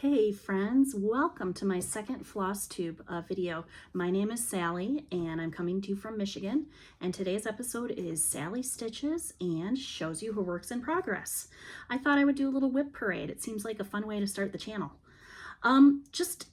Hey friends, welcome to my second Flosstube video. My name is Sally and I'm coming to you from Michigan, and today's episode is Sally Stitches and shows you her works in progress. I thought I would do a little WIP parade. It seems like a fun way to start the channel.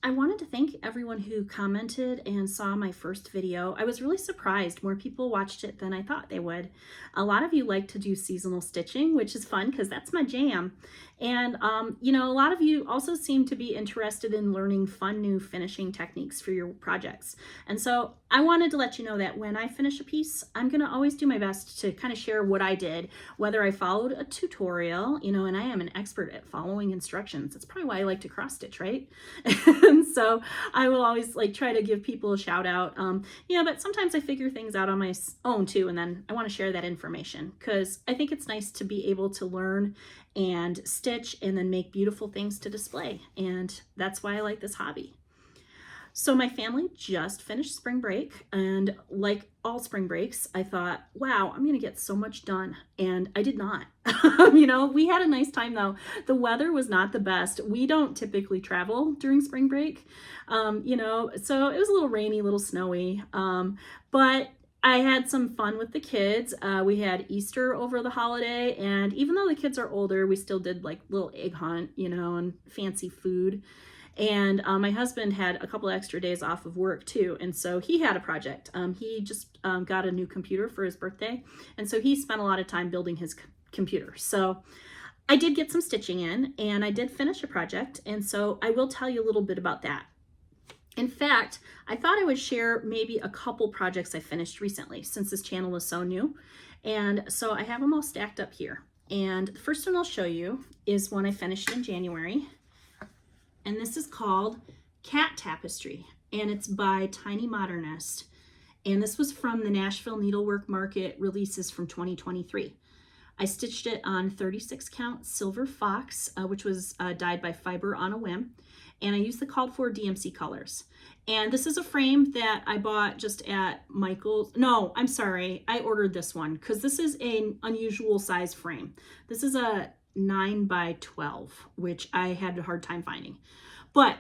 I wanted to thank everyone who commented and saw my first video. I was really surprised more people watched it than I thought they would. A lot of you like to do seasonal stitching, which is fun because that's my jam. And, a lot of you also seem to be interested in learning fun new finishing techniques for your projects. And so I wanted to let you know that when I finish a piece, I'm going to always do my best to kind of share what I did, whether I followed a tutorial, and I am an expert at following instructions. That's probably why I like to cross stitch, right? And so I will always try to give people a shout out. But sometimes I figure things out on my own too, and then I want to share that information because I think it's nice to be able to learn and stitch and then make beautiful things to display. And that's why I like this hobby. So my family just finished spring break, and like all spring breaks, I thought, wow, I'm going to get so much done. And I did not. We had a nice time though. The weather was not the best. We don't typically travel during spring break, so it was a little rainy, a little snowy, but I had some fun with the kids. We had Easter over the holiday, and even though the kids are older, we still did like little egg hunt, and fancy food. And my husband had a couple extra days off of work too, and so he had a project. He just got a new computer for his birthday, and so he spent a lot of time building his computer. So I did get some stitching in, and I did finish a project, and so I will tell you a little bit about that. In fact, I thought I would share maybe a couple projects I finished recently since this channel is so new. And so I have them all stacked up here. And the first one I'll show you is one I finished in January. And this is called Cat Tapestry, and it's by Tiny Modernist. And this was from the Nashville Needlework Market releases from 2023. I stitched it on 36 count silver fox, which was dyed by Fiber on a Whim. And I used the called for DMC colors. And this is a frame that I bought just at Michael's. No, I'm sorry. I ordered this one because this is an unusual size frame. This is a 9 by 12, which I had a hard time finding. But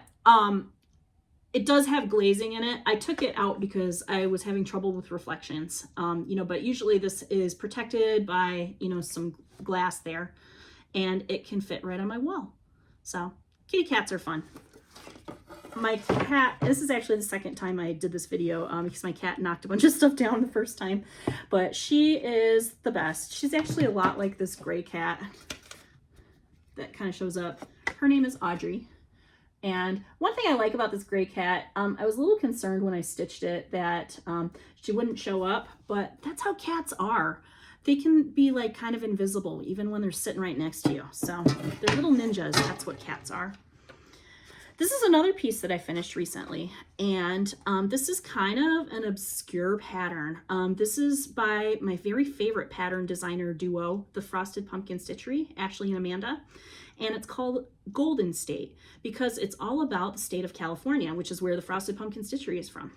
it does have glazing in it. I took it out because I was having trouble with reflections, but usually this is protected by, some glass there, and it can fit right on my wall. So kitty cats are fun. My cat, this is actually the second time I did this video because my cat knocked a bunch of stuff down the first time, but she is the best. She's actually a lot like this gray cat that kind of shows up. Her name is Audrey. And one thing I like about this gray cat, I was a little concerned when I stitched it that she wouldn't show up, but that's how cats are. They can be like kind of invisible even when they're sitting right next to you. So they're little ninjas. That's what cats are. This is another piece that I finished recently, and this is kind of an obscure pattern. This is by my very favorite pattern designer duo, the Frosted Pumpkin Stitchery, Ashley and Amanda, and it's called Golden State because it's all about the state of California, which is where the Frosted Pumpkin Stitchery is from.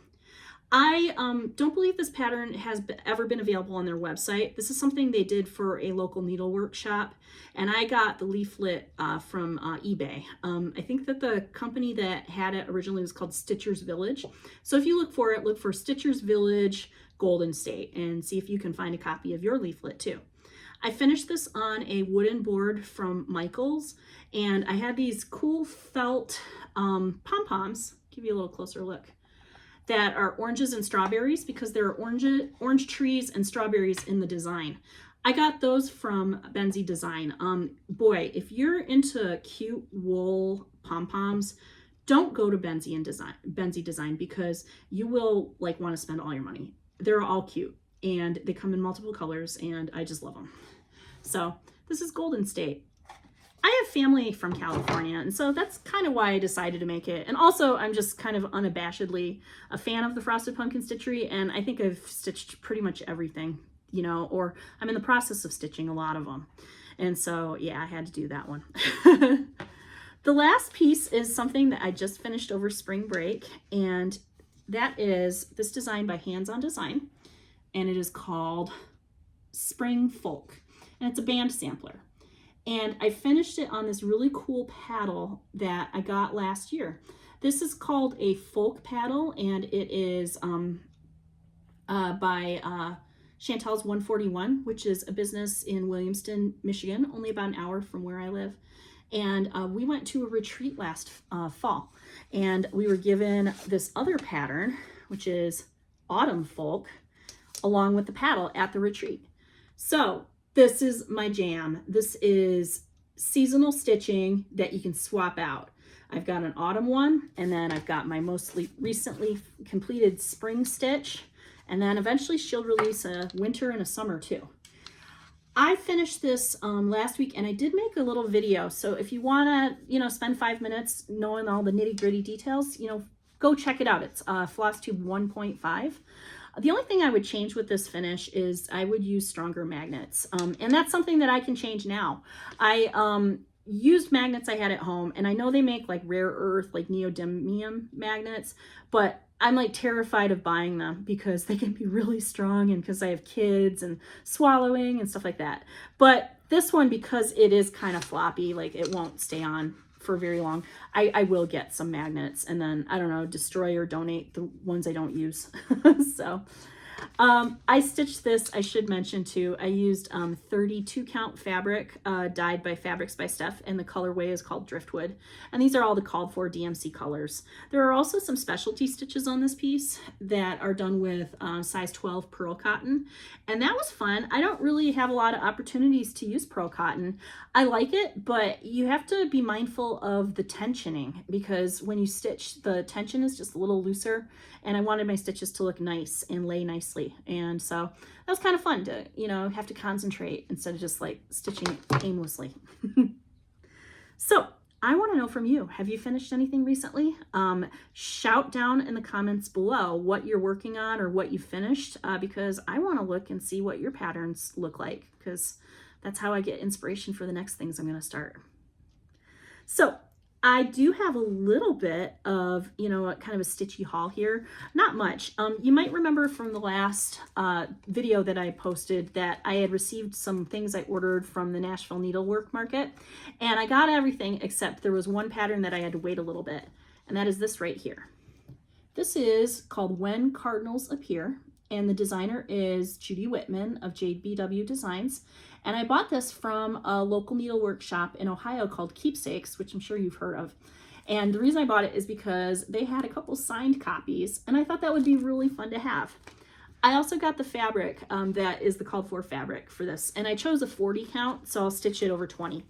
I don't believe this pattern has ever been available on their website. This is something they did for a local needlework shop, and I got the leaflet from eBay. I think that the company that had it originally was called Stitcher's Village. So if you look for it, look for Stitcher's Village Golden State and see if you can find a copy of your leaflet too. I finished this on a wooden board from Michael's, and I had these cool felt pom-poms. Give you a little closer look. That are oranges and strawberries because there are orange trees and strawberries in the design. I got those from Benzie Design. Boy, if you're into cute wool pom-poms, don't go to Benzie Design because you will want to spend all your money. They're all cute and they come in multiple colors and I just love them. So this is Golden State. I have family from California, and so that's kind of why I decided to make it. And also, I'm just kind of unabashedly a fan of the Frosted Pumpkin Stitchery, and I think I've stitched pretty much everything, or I'm in the process of stitching a lot of them. And so, yeah, I had to do that one. The last piece is something that I just finished over spring break, and that is this design by Hands On Design, and it is called Spring Folk, and it's a band sampler. And I finished it on this really cool paddle that I got last year. This is called a folk paddle, and it is by Chantel's 141, which is a business in Williamston, Michigan, only about an hour from where I live. And we went to a retreat last fall, and we were given this other pattern, which is Autumn Folk, along with the paddle at the retreat. So this is my jam. This is seasonal stitching that you can swap out. I've got an autumn one, and then I've got my mostly recently completed spring stitch, and then eventually she'll release a winter and a summer too. I finished this last week, and I did make a little video. So if you want to, spend 5 minutes knowing all the nitty gritty details, go check it out. It's Flosstube 1.5. The only thing I would change with this finish is I would use stronger magnets. And that's something that I can change now. I used magnets I had at home, and I know they make like rare earth, like neodymium magnets, but I'm like terrified of buying them because they can be really strong, and because I have kids and swallowing and stuff like that. But this one, because it is kind of floppy, like it won't stay on for very long, I will get some magnets, and then, I don't know, destroy or donate the ones I don't use. So I stitched this, I should mention too, I used 32 count fabric dyed by Fabrics by Steph, and the colorway is called Driftwood. And these are all the called for DMC colors. There are also some specialty stitches on this piece that are done with size 12 pearl cotton, and that was fun. I don't really have a lot of opportunities to use pearl cotton. I like it, but you have to be mindful of the tensioning, because when you stitch, the tension is just a little looser, and I wanted my stitches to look nice and lay nicely. And so that was kind of fun to, have to concentrate instead of just like stitching aimlessly. So I want to know from you, have you finished anything recently? Shout down in the comments below what you're working on or what you finished, because I want to look and see what your patterns look like, because that's how I get inspiration for the next things I'm going to start. So I do have a little bit of, kind of a stitchy haul here. Not much. You might remember from the last video that I posted that I had received some things I ordered from the Nashville Needlework Market, and I got everything except there was one pattern that I had to wait a little bit, and that is this right here. This is called When Cardinals Appear, and the designer is Judy Whitman of JBW Designs. And I bought this from a local needlework shop in Ohio called Keepsakes, which I'm sure you've heard of. And the reason I bought it is because they had a couple signed copies, and I thought that would be really fun to have. I also got the fabric that is the called for fabric for this, and I chose a 40 count, so I'll stitch it over 20.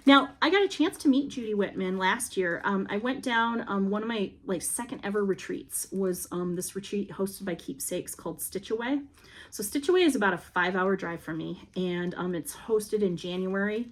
Now, I got a chance to meet Judy Whitman last year. I went down one of my second ever retreats was this retreat hosted by Keepsakes called Stitch Away. So Stitch Away is about a 5-hour drive from me, and it's hosted in January.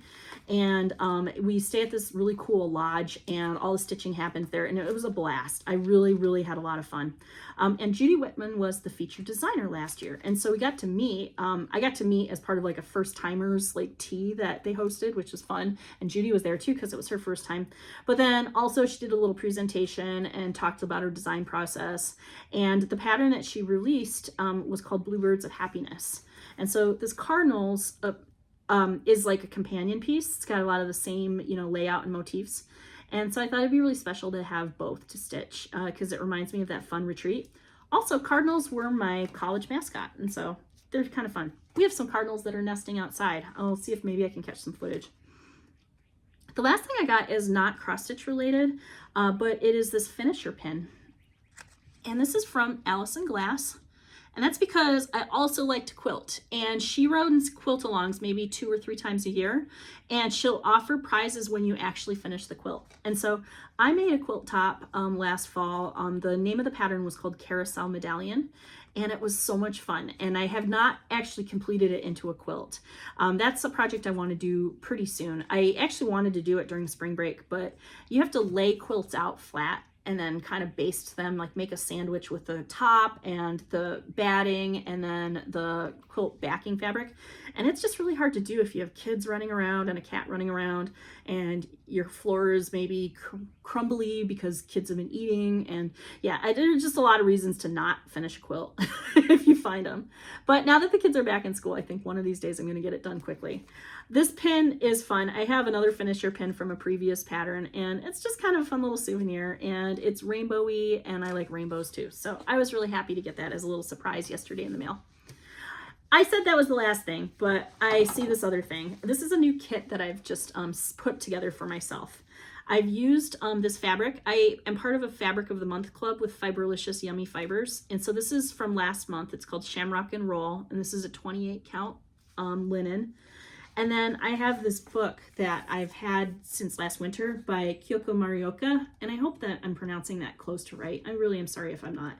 And we stay at this really cool lodge, and all the stitching happens there, and it was a blast. I really, really had a lot of fun. And Judy Whitman was the featured designer last year, and so we got to meet. I got to meet as part of like a first timers tea that they hosted, which was fun. And Judy was there too because it was her first time. But then also she did a little presentation and talked about her design process. And the pattern that she released was called Bluebirds of Happiness. And so this Cardinals is like a companion piece. It's got a lot of the same, layout and motifs. And so I thought it'd be really special to have both to stitch because it reminds me of that fun retreat. Also, cardinals were my college mascot, and so they're kind of fun. We have some cardinals that are nesting outside. I'll see if maybe I can catch some footage. The last thing I got is not cross-stitch related, but it is this finisher pin. And this is from Allison Glass. And that's because I also like to quilt, and she runs quilt-alongs maybe 2 or 3 times a year, and she'll offer prizes when you actually finish the quilt. And so I made a quilt top last fall. The name of the pattern was called Carousel Medallion, and it was so much fun. And I have not actually completed it into a quilt. That's a project I want to do pretty soon. I actually wanted to do it during spring break, but you have to lay quilts out flat and then kind of baste them, like make a sandwich with the top and the batting and then the quilt backing fabric. And it's just really hard to do if you have kids running around and a cat running around and your floor is maybe crumbly because kids have been eating. And yeah, there's just a lot of reasons to not finish a quilt if you find them. But now that the kids are back in school, I think one of these days I'm going to get it done quickly. This pin is fun. I have another finisher pin from a previous pattern, and it's just kind of a fun little souvenir, and it's rainbowy, and I like rainbows too. So I was really happy to get that as a little surprise yesterday in the mail. I said that was the last thing, but I see this other thing. This is a new kit that I've just put together for myself. I've used this fabric. I am part of a Fabric of the Month club with Fiberlicious Yummy Fibers, and so this is from last month. It's called Shamrock and Roll, and this is a 28 count linen. And then I have this book that I've had since last winter by Kyoko Marioka, and I hope that I'm pronouncing that close to right. I really am sorry if I'm not.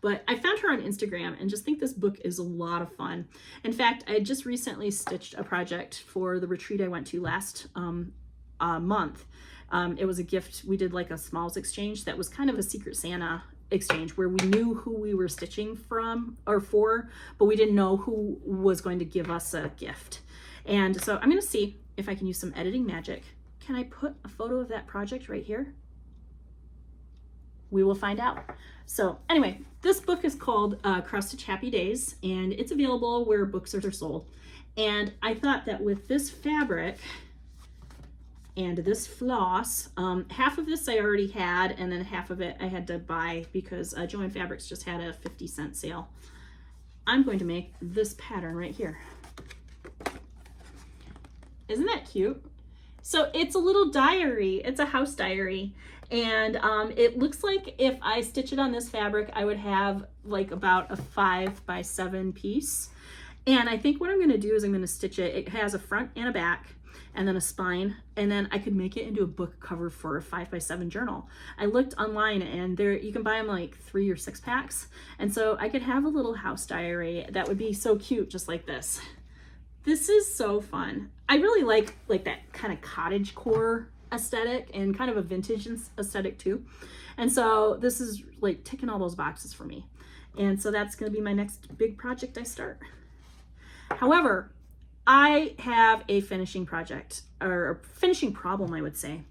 But I found her on Instagram and just think this book is a lot of fun. In fact, I just recently stitched a project for the retreat I went to last month. It was a gift. We did like a smalls exchange that was kind of a Secret Santa exchange where we knew who we were stitching from or for, but we didn't know who was going to give us a gift. And so I'm going to see if I can use some editing magic. Can I put a photo of that project right here? We will find out. So anyway, this book is called Cross Stitch Happy Days, and it's available where books are sold. And I thought that with this fabric and this floss, half of this I already had, and then half of it I had to buy because Joann Fabrics just had a 50-cent sale. I'm going to make this pattern right here. Isn't that cute? So it's a little diary. It's a house diary. And it looks like if I stitch it on this fabric, I would have like about a 5x7 piece. And I think what I'm going to do is I'm going to stitch it. It has a front and a back and then a spine. And then I could make it into a book cover for a 5x7 journal. I looked online and there you can buy them like 3 or 6 packs. And so I could have a little house diary that would be so cute, just like this. This is so fun. I really like that kind of cottage core aesthetic and kind of a vintage aesthetic too. And so this is like ticking all those boxes for me. And so that's going to be my next big project I start. However, I have a finishing project, or a finishing problem, I would say.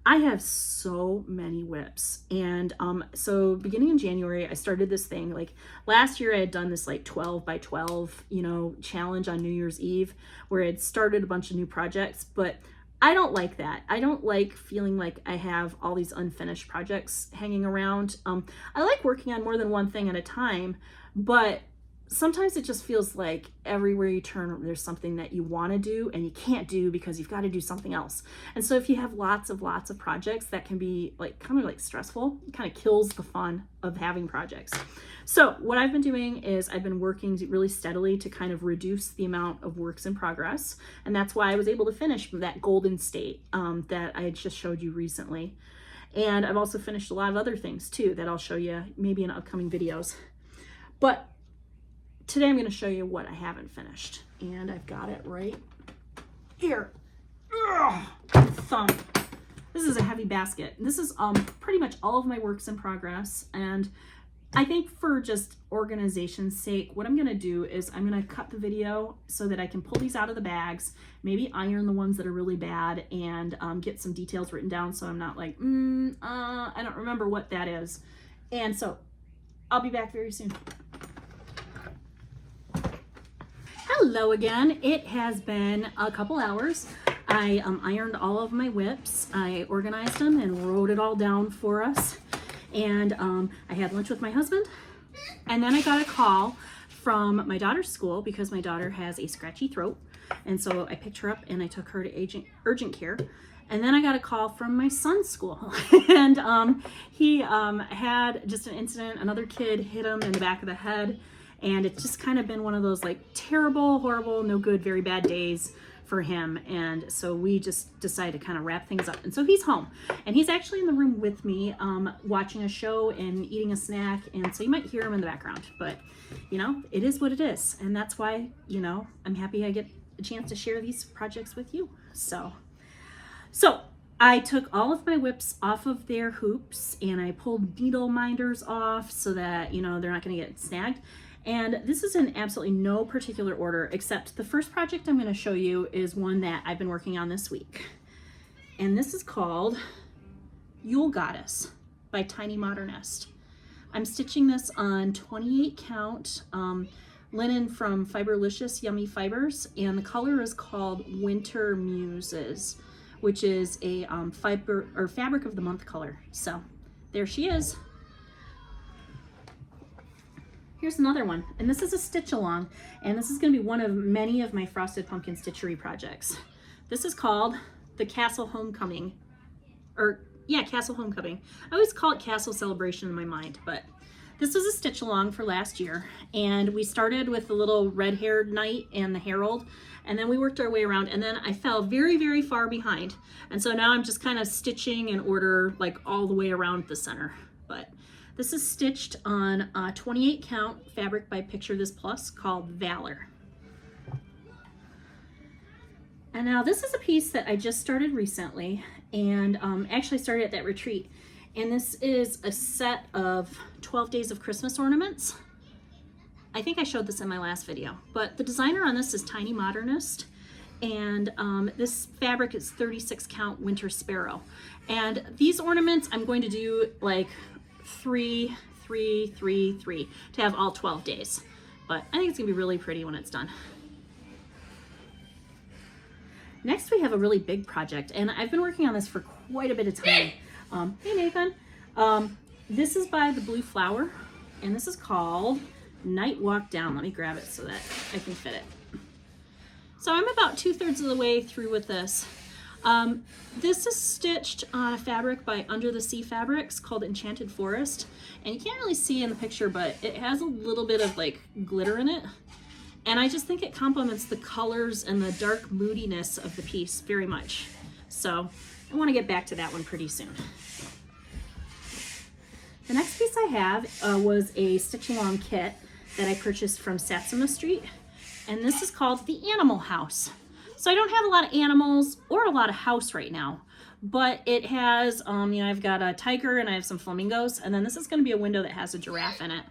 I have so many WIPs, and so beginning in January I started this thing. Like last year I had done this like 12 by 12 challenge on New Year's Eve where I'd started a bunch of new projects, but I don't like that. I don't like feeling like I have all these unfinished projects hanging around. I like working on more than one thing at a time, but sometimes it just feels like everywhere you turn, there's something that you want to do and you can't do because you've got to do something else. And so if you have lots of projects, that can be like kind of like stressful. It kind of kills the fun of having projects. So what I've been doing is I've been working really steadily to kind of reduce the amount of works in progress. And that's why I was able to finish that golden state that I just showed you recently. And I've also finished a lot of other things too that I'll show you maybe in upcoming videos. But today I'm going to show you what I haven't finished, and I've got it right here. Ugh, thump. This is a heavy basket. This is pretty much all of my works in progress, and I think for just organization's sake, what I'm going to do is I'm going to cut the video so that I can pull these out of the bags, maybe iron the ones that are really bad, and get some details written down so I'm not like, I don't remember what that is. And so I'll be back very soon. Hello again. It has been a couple hours. I ironed all of my WIPs. I organized them and wrote it all down for us. And I had lunch with my husband. And then I got a call from my daughter's school because my daughter has a scratchy throat. And so I picked her up and I took her to urgent care. And then I got a call from my son's school. And he had just an incident. Another kid hit him in the back of the head. And it's just kind of been one of those like terrible, horrible, no good, very bad days for him. And so we just decided to kind of wrap things up. And so he's home and he's actually in the room with me watching a show and eating a snack. And so you might hear him in the background, but it is what it is. And that's why, I'm happy I get a chance to share these projects with you. So I took all of my WIPs off of their hoops and I pulled needle minders off so that, you know, they're not going to get snagged. And this is in absolutely no particular order, except the first project I'm going to show you is one that I've been working on this week. And this is called Yule Goddess by Tiny Modernist. I'm stitching this on 28 count linen from Fiberlicious Yummy Fibers, and the color is called Winter Muses, which is a fabric of the month color. So there she is. Here's another one, and this is a stitch along, and this is going to be one of many of my Frosted Pumpkin Stitchery projects. This is called the Castle Homecoming, Castle Homecoming. I always call it Castle Celebration in my mind, but this was a stitch along for last year, and we started with the little red-haired knight and the herald, and then we worked our way around, and then I fell very, very far behind, and so now I'm just kind of stitching in order like all the way around the center. But this is stitched on 28 count fabric by Picture This Plus called Valor. And now this is a piece that I just started recently, and actually started at that retreat. And this is a set of 12 Days of Christmas ornaments. I think I showed this in my last video, but the designer on this is Tiny Modernist, and this fabric is 36 count Winter Sparrow. And these ornaments I'm going to do like 3, 3, 3, 3 to have all 12 days. But I think it's gonna be really pretty when it's done. Next we have a really big project, and I've been working on this for quite a bit of time. Hey Nathan. This is by the Blue Flower, and this is called Night Walk Down. Let me grab it so that I can fit it. So I'm about 2/3 of the way through with this. This is stitched on a fabric by Under the Sea Fabrics called Enchanted Forest, and you can't really see in the picture, but it has a little bit of like glitter in it, and I just think it complements the colors and the dark moodiness of the piece very much. So I want to get back to that one pretty soon. The next piece I have was a stitch along kit that I purchased from Satsuma Street, and this is called the Animal House. So I don't have a lot of animals or a lot of house right now, but it has, I've got a tiger and I have some flamingos, and then this is going to be a window that has a giraffe in it.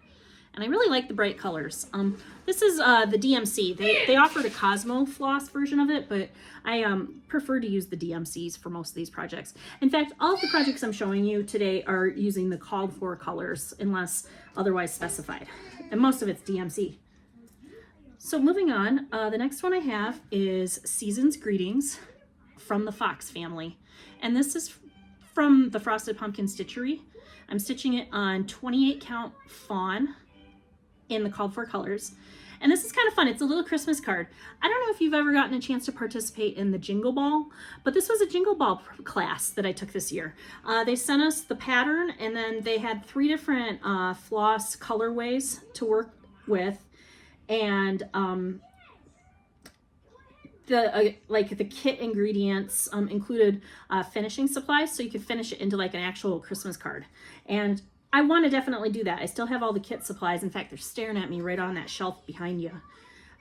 And I really like the bright colors. This is the DMC. They offered a Cosmo floss version of it, but I prefer to use the DMCs for most of these projects. In fact, all of the projects I'm showing you today are using the called for colors unless otherwise specified. And most of it's DMC. So moving on, the next one I have is Season's Greetings from the Fox family. And this is from the Frosted Pumpkin Stitchery. I'm stitching it on 28 count fawn in the called for colors. And this is kind of fun. It's a little Christmas card. I don't know if you've ever gotten a chance to participate in the Jingle Ball, but this was a Jingle Ball class that I took this year. They sent us the pattern, and then they had 3 different floss colorways to work with. And the kit ingredients included finishing supplies, so you could finish it into like an actual Christmas card. And I want to definitely do that. I still have all the kit supplies. In fact, they're staring at me right on that shelf behind you.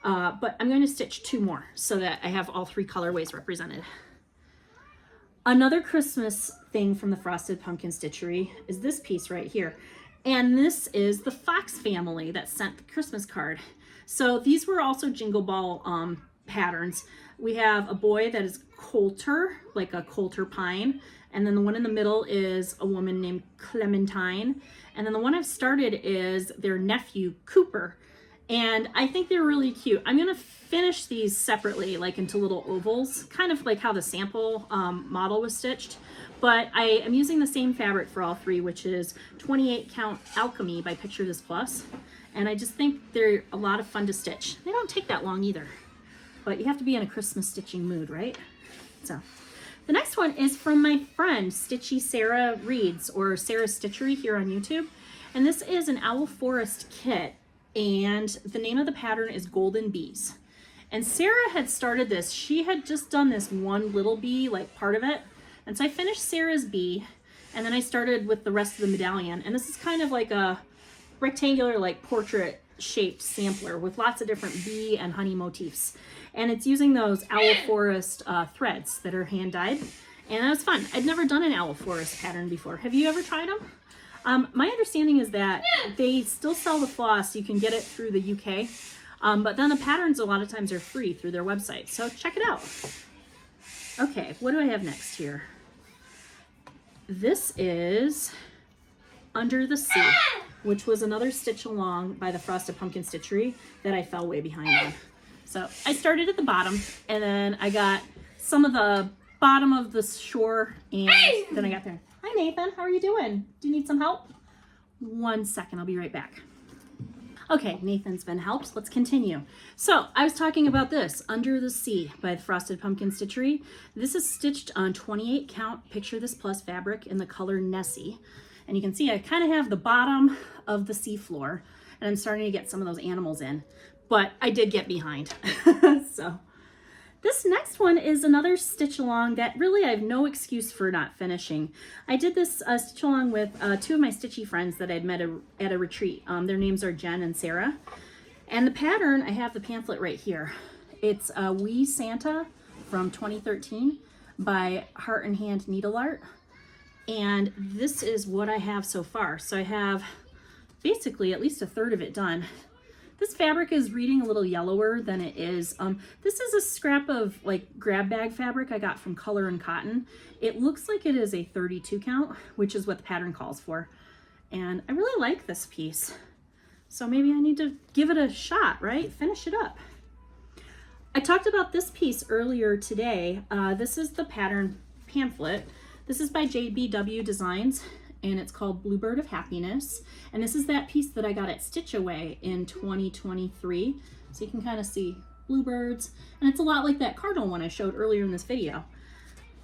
But I'm going to stitch 2 more so that I have all 3 colorways represented. Another Christmas thing from the Frosted Pumpkin Stitchery is this piece right here. And this is the Fox family that sent the Christmas card. So these were also Jingle Ball patterns. We have a boy that is Coulter, like a Coulter pine. And then the one in the middle is a woman named Clementine. And then the one I've started is their nephew, Cooper. And I think they're really cute. I'm going to finish these separately, like into little ovals, kind of like how the sample model was stitched. But I am using the same fabric for all 3, which is 28 count Alchemy by Picture This Plus. And I just think they're a lot of fun to stitch. They don't take that long either. But you have to be in a Christmas stitching mood, right? So the next one is from my friend Stitchy Sarah Reads, or Sarah Stitchery here on YouTube. And this is an Owl Forest kit, and the name of the pattern is Golden Bees. And Sarah had started this. She had just done this one little bee, like part of it. And so I finished Sarah's bee, and then I started with the rest of the medallion. And this is kind of like a rectangular, like portrait shaped sampler with lots of different bee and honey motifs. And it's using those Owl Forest threads that are hand dyed. And that was fun. I'd never done an owl forest pattern before. Have you ever tried them? My understanding is that they still sell the floss. You can get it through the UK. But then the patterns a lot of times are free through their website. So check it out. Okay, what do I have next here? This is Under the Sea, which was another stitch along by the Frosted Pumpkin Stitchery that I fell way behind on. So I started at the bottom, and then I got some of the bottom of the shore, and then I got there. Hi Nathan, how are you doing? Do you need some help? 1 second, I'll be right back. Okay, Nathan's been helped. Let's continue. So I was talking about this, Under the Sea by the Frosted Pumpkin Stitchery. This is stitched on 28 count Picture This Plus fabric in the color Nessie. And you can see I kind of have the bottom of the sea floor, and I'm starting to get some of those animals in, but I did get behind. So this next one is another stitch along that really I have no excuse for not finishing. I did this stitch along with two of my Stitchy friends that I'd met at a retreat. Their names are Jen and Sarah. And the pattern, I have the pamphlet right here. It's Wee Santa from 2013 by Heart and Hand Needle Art. And this is what I have so far. So I have basically at least a third of it done. This fabric is reading a little yellower than it is. This is a scrap of like grab bag fabric I got from Color and Cotton. It looks like it is a 32 count, which is what the pattern calls for. And I really like this piece. So maybe I need to give it a shot, right? Finish it up. I talked about this piece earlier today. This is the pattern pamphlet. This is by JBW Designs, and it's called Bluebird of Happiness. And this is that piece that I got at Stitch Away in 2023. So you can kind of see bluebirds. And it's a lot like that cardinal one I showed earlier in this video.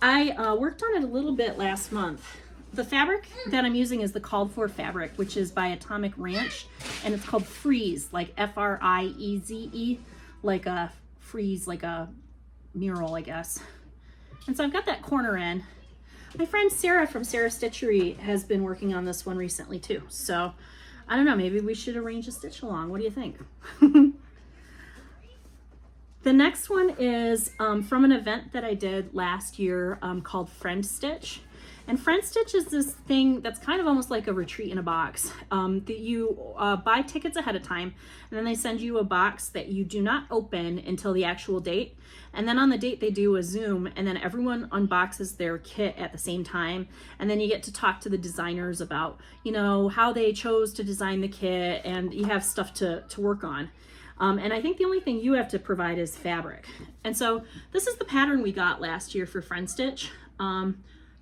I worked on it a little bit last month. The fabric that I'm using is the called for fabric, which is by Atomic Ranch. And it's called Freeze, like F-R-I-E-Z-E, like a freeze, like a mural, I guess. And so I've got that corner in. My friend Sarah from Sarah Stitchery has been working on this one recently too. So I don't know, maybe we should arrange a stitch along. What do you think? The next one is from an event that I did last year called Friend Stitch. And Friend Stitch is this thing that's kind of almost like a retreat in a box. That you buy tickets ahead of time, and then they send you a box that you do not open until the actual date. And then on the date they do a Zoom, and then everyone unboxes their kit at the same time. And then you get to talk to the designers about, you know, how they chose to design the kit, and you have stuff to work on. And I think the only thing you have to provide is fabric. And so this is the pattern we got last year for Friend Stitch.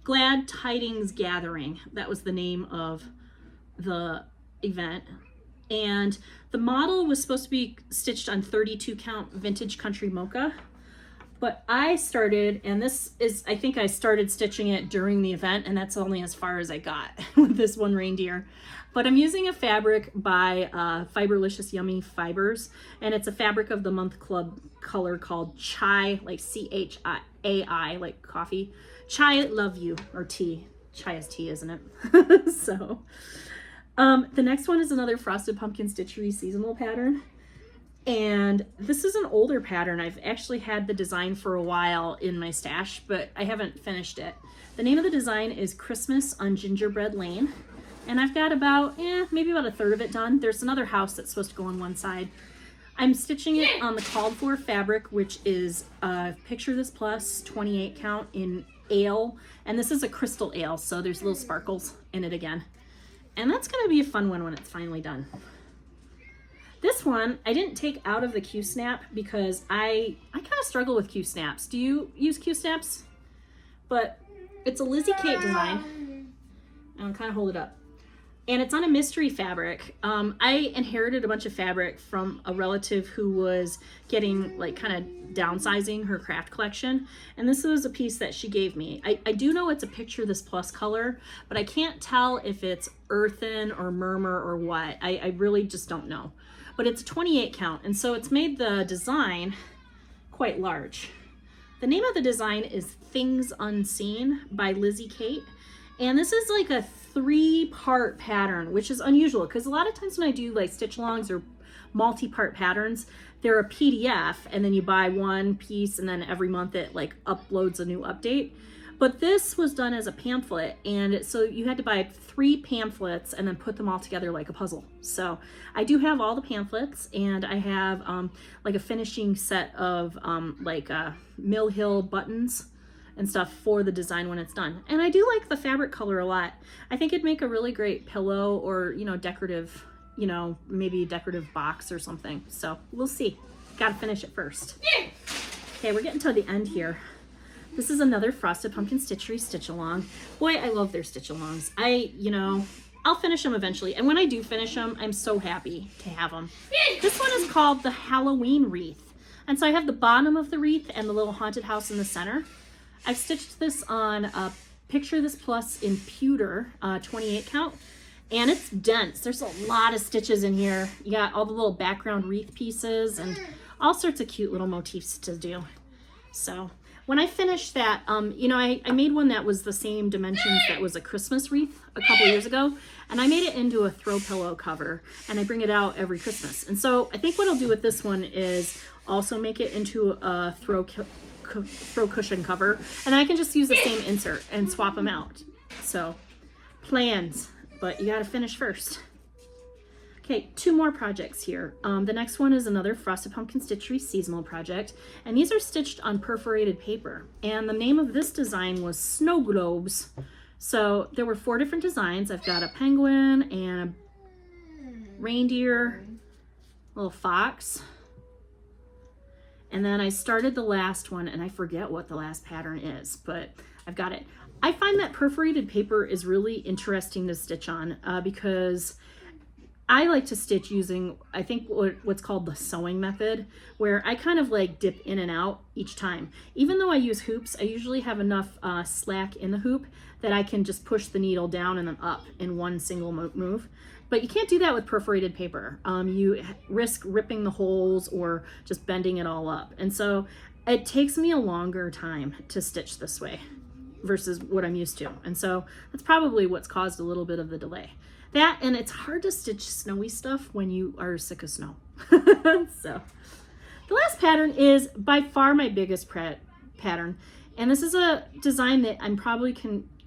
Glad Tidings Gathering, that was the name of the event. And the model was supposed to be stitched on 32 count Vintage Country Mocha. But I started, and this is, I think I started stitching it during the event, and that's only as far as I got with this one reindeer. But I'm using a fabric by Fiberlicious Yummy Fibers, and it's a fabric of the month club color called Chai, like C-H-I-A-I, like coffee. Chai Love You, or tea. Chai is tea, isn't it? So, the next one is another Frosted Pumpkin Stitchery seasonal pattern. And this is an older pattern. I've actually had the design for a while in my stash, but I haven't finished it. The name of the design is Christmas on Gingerbread Lane. And I've got about, maybe about a third of it done. There's another house that's supposed to go on one side. I'm stitching it on the called for fabric, which is Picture This Plus 28 count in ale. And this is a crystal ale, so there's little sparkles in it again. And that's gonna be a fun one when it's finally done. This one, I didn't take out of the Q-snap because I kind of struggle with Q-snaps. Do you use Q-snaps? But it's a Lizzie Kate design. I'll kind of hold it up. And it's on a mystery fabric. I inherited a bunch of fabric from a relative who was getting like kind of downsizing her craft collection. And this was a piece that she gave me. I do know it's a Picture This Plus color, but I can't tell if it's earthen or murmur or what. I really just don't know. But it's a 28 count, and so it's made the design quite large. The name of the design is Things Unseen by Lizzie Kate. And this is like a 3-part pattern, which is unusual because a lot of times when I do like stitch alongs or multi-part patterns, they're a PDF and then you buy one piece and then every month it like uploads a new update. But this was done as a pamphlet, and so you had to buy 3 pamphlets and then put them all together like a puzzle. So I do have all the pamphlets, and I have like a finishing set of Mill Hill buttons and stuff for the design when it's done. And I do like the fabric color a lot. I think it'd make a really great pillow or, you know, decorative, you know, maybe a decorative box or something. So we'll see. Gotta finish it first. Okay, we're getting to the end here. This is another Frosted Pumpkin Stitchery Stitch Along. Boy, I love their Stitch Alongs. I'll finish them eventually. And when I do finish them, I'm so happy to have them. This one is called the Halloween Wreath. And so I have the bottom of the wreath and the little haunted house in the center. I've stitched this on Picture This Plus in pewter, 28 count. And it's dense. There's a lot of stitches in here. You got all the little background wreath pieces and all sorts of cute little motifs to do. So when I finished that, I made one that was the same dimensions that was a Christmas wreath a couple years ago, and I made it into a throw pillow cover, and I bring it out every Christmas. And so I think what I'll do with this one is also make it into a throw cushion cover, and I can just use the same insert and swap them out. So plans, but you gotta finish first. Okay, 2 more projects here. The next one is another Frosted Pumpkin Stitchery seasonal project, and these are stitched on perforated paper. And the name of this design was Snow Globes. So there were 4 different designs. I've got a penguin and a reindeer, little fox. And then I started the last one, and I forget what the last pattern is, but I've got it. I find that perforated paper is really interesting to stitch on because I like to stitch using, I think, what's called the sewing method, where I kind of like dip in and out each time. Even though I use hoops, I usually have enough slack in the hoop that I can just push the needle down and then up in one single move. But you can't do that with perforated paper. You risk ripping the holes or just bending it all up. And so it takes me a longer time to stitch this way versus what I'm used to. And so that's probably what's caused a little bit of the delay. That, and it's hard to stitch snowy stuff when you are sick of snow. So the last pattern is by far my biggest pattern. And this is a design that I'm probably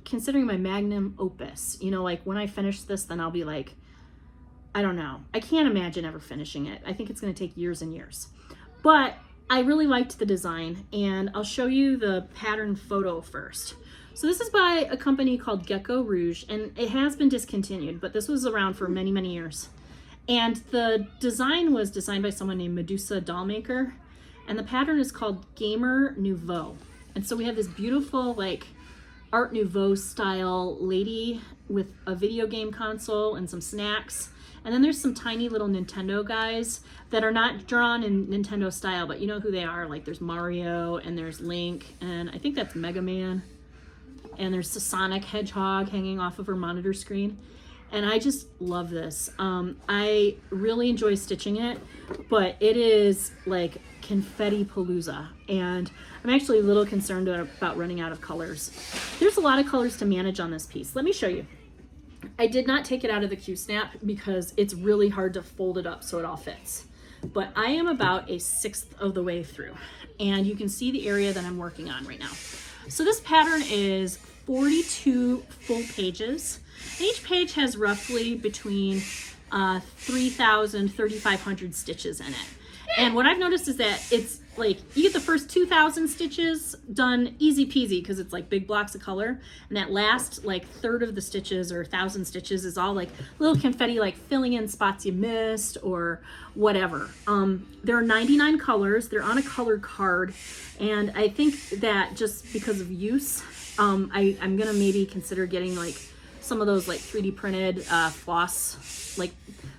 considering my magnum opus. You know, like when I finish this, then I'll be like, I don't know. I can't imagine ever finishing it. I think it's going to take years and years. But I really liked the design, and I'll show you the pattern photo first. So this is by a company called Gecko Rouge, and it has been discontinued, but this was around for many, many years. And the design was designed by someone named Medusa Dollmaker, and the pattern is called Gamer Nouveau. And so we have this beautiful, like, Art Nouveau style lady with a video game console and some snacks. And then there's some tiny little Nintendo guys that are not drawn in Nintendo style, but you know who they are. Like there's Mario and there's Link, and I think that's Mega Man. And there's the Sonic Hedgehog hanging off of her monitor screen. And I just love this. I really enjoy stitching it, but it is like confetti palooza. And I'm actually a little concerned about running out of colors. There's a lot of colors to manage on this piece. Let me show you. I did not take it out of the Q-snap because it's really hard to fold it up so it all fits. But I am about 1/6 of the way through. And you can see the area that I'm working on right now. So this pattern is 42 full pages. And each page has roughly between 3,000, 3,500 stitches in it. And what I've noticed is that it's like, you get the first 2,000 stitches done easy peasy because it's like big blocks of color. And that last like third of the stitches or 1,000 stitches is all like little confetti, like filling in spots you missed or whatever. There are 99 colors. They're on a color card. And I think that just because of use, I'm going to maybe consider getting like some of those like 3D printed floss, like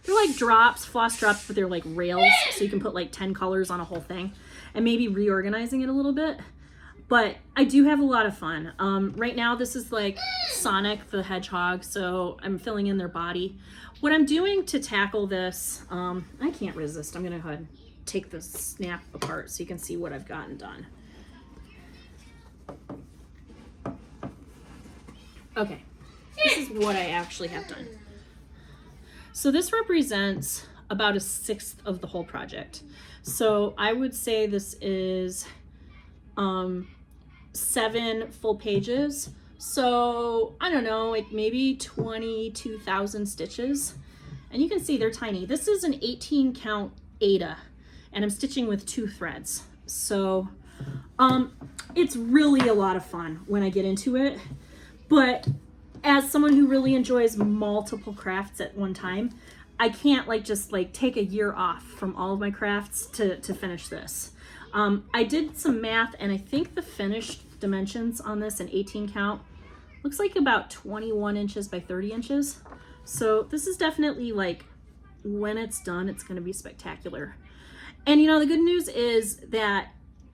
they're like drops, floss drops, but they're like rails. So you can put like 10 colors on a whole thing. And maybe reorganizing it a little bit. But I do have a lot of fun. Right now, this is like Sonic the Hedgehog, so I'm filling in their body. What I'm doing to tackle this, I can't resist. I'm gonna go ahead and take the snap apart so you can see what I've gotten done. Okay, this is what I actually have done. So this represents about 1/6 of the whole project. So I would say this is 7 full pages. So I don't know, like maybe 22,000 stitches. And you can see they're tiny. This is an 18 count Aida, and I'm stitching with 2 threads. So it's really a lot of fun when I get into it. But as someone who really enjoys multiple crafts at one time, I can't just take a year off from all of my crafts to finish this. I did some math, and I think the finished dimensions on this in 18 count looks like about 21 inches by 30 inches. So this is definitely when it's done, it's going to be spectacular. And the good news is that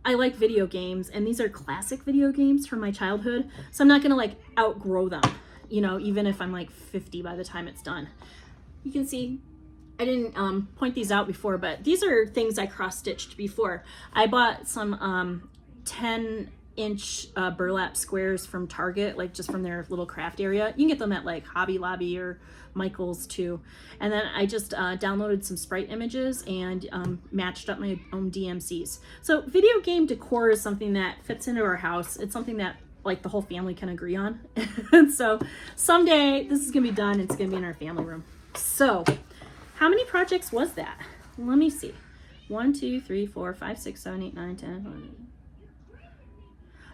I like video games, and these are classic video games from my childhood. So I'm not going to outgrow them, even if I'm 50 by the time it's done. You can see I didn't point these out before, but these are things I cross-stitched before. I bought some 10-inch burlap squares from Target, just from their little craft area. You can get them at Hobby Lobby or Michael's too. And then I just downloaded some sprite images and matched up my own DMCs. So video game decor is something that fits into our house. It's something that the whole family can agree on. And so someday this is gonna be done. It's gonna be in our family room. So how many projects was that? Let me see. 1, 2, 3, 4, 5, 6, 7, 8, 9, 10, 11.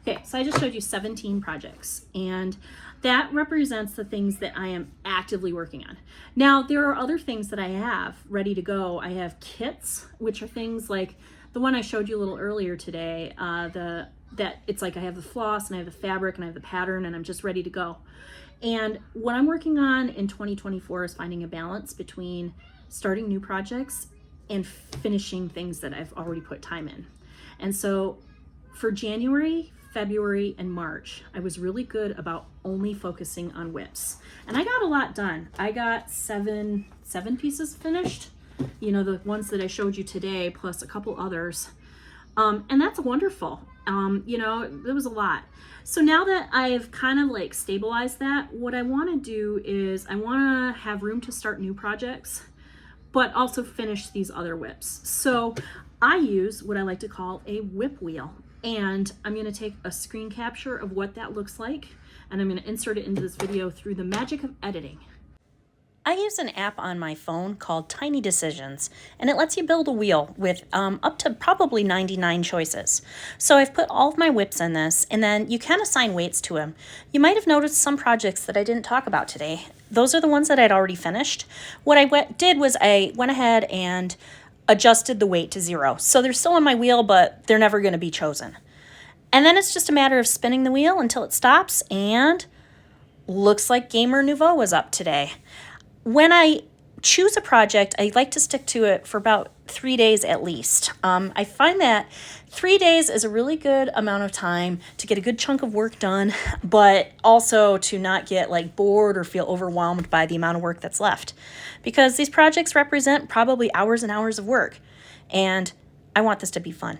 Okay, so I just showed you 17 projects, and that represents the things that I am actively working on. Now, there are other things that I have ready to go. I have kits, which are things like the one I showed you a little earlier today, it's I have the floss and I have the fabric and I have the pattern, and I'm just ready to go. And what I'm working on in 2024 is finding a balance between starting new projects and finishing things that I've already put time in. And so for January, February, and March, I was really good about only focusing on WIPs. And I got a lot done. I got seven pieces finished, the ones that I showed you today, plus a couple others. And that's wonderful. There was a lot. So now that I've kind of stabilized that, what I want to do is I want to have room to start new projects, but also finish these other WIPs. So I use what I like to call a WIP wheel. And I'm going to take a screen capture of what that looks like, and I'm going to insert it into this video through the magic of editing. I use an app on my phone called Tiny Decisions, and it lets you build a wheel with up to probably 99 choices. So I've put all of my WIPs in this, and then you can assign weights to them. You might have noticed some projects that I didn't talk about today. Those are the ones that I'd already finished. What I did was I went ahead and adjusted the weight to 0. So they're still on my wheel, but they're never going to be chosen. And then it's just a matter of spinning the wheel until it stops, and looks like Gamer Nouveau was up today. When I choose a project, I like to stick to it for about 3 days at least. I find that 3 days is a really good amount of time to get a good chunk of work done, but also to not get bored or feel overwhelmed by the amount of work that's left. Because these projects represent probably hours and hours of work, and I want this to be fun.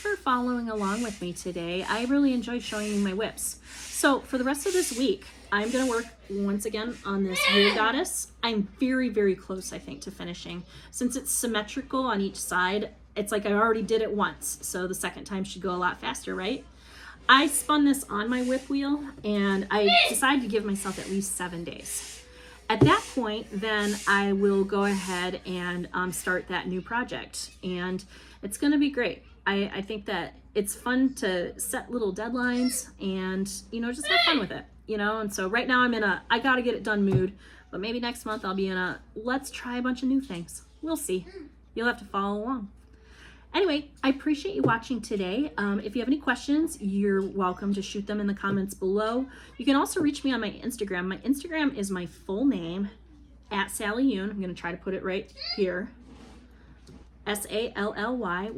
For following along with me today, I really enjoyed showing you my WIPs. So for the rest of this week, I'm going to work once again on this Wheel Goddess. I'm very, very close, I think, to finishing. Since it's symmetrical on each side, it's I already did it once, so the second time should go a lot faster, right? I spun this on my WIP wheel, and I decided to give myself at least 7 days. At that point, then I will go ahead and start that new project, and it's going to be great. I think that it's fun to set little deadlines and, just have fun with it, and so right now I'm in I gotta get it done mood, but maybe next month I'll be in let's try a bunch of new things. We'll see. You'll have to follow along. Anyway, I appreciate you watching today. If you have any questions, you're welcome to shoot them in the comments below. You can also reach me on my Instagram. My Instagram is my full name, @SallyYoun. I'm gonna try to put it right here. SALLYYOUN.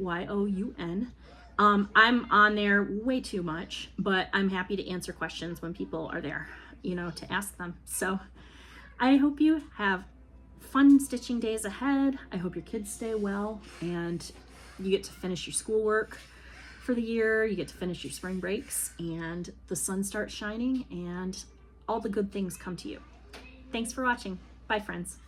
I'm on there way too much, but I'm happy to answer questions when people are there, to ask them. So I hope you have fun stitching days ahead. I hope your kids stay well, and you get to finish your schoolwork for the year. You get to finish your spring breaks, and the sun starts shining, and all the good things come to you. Thanks for watching. Bye, friends.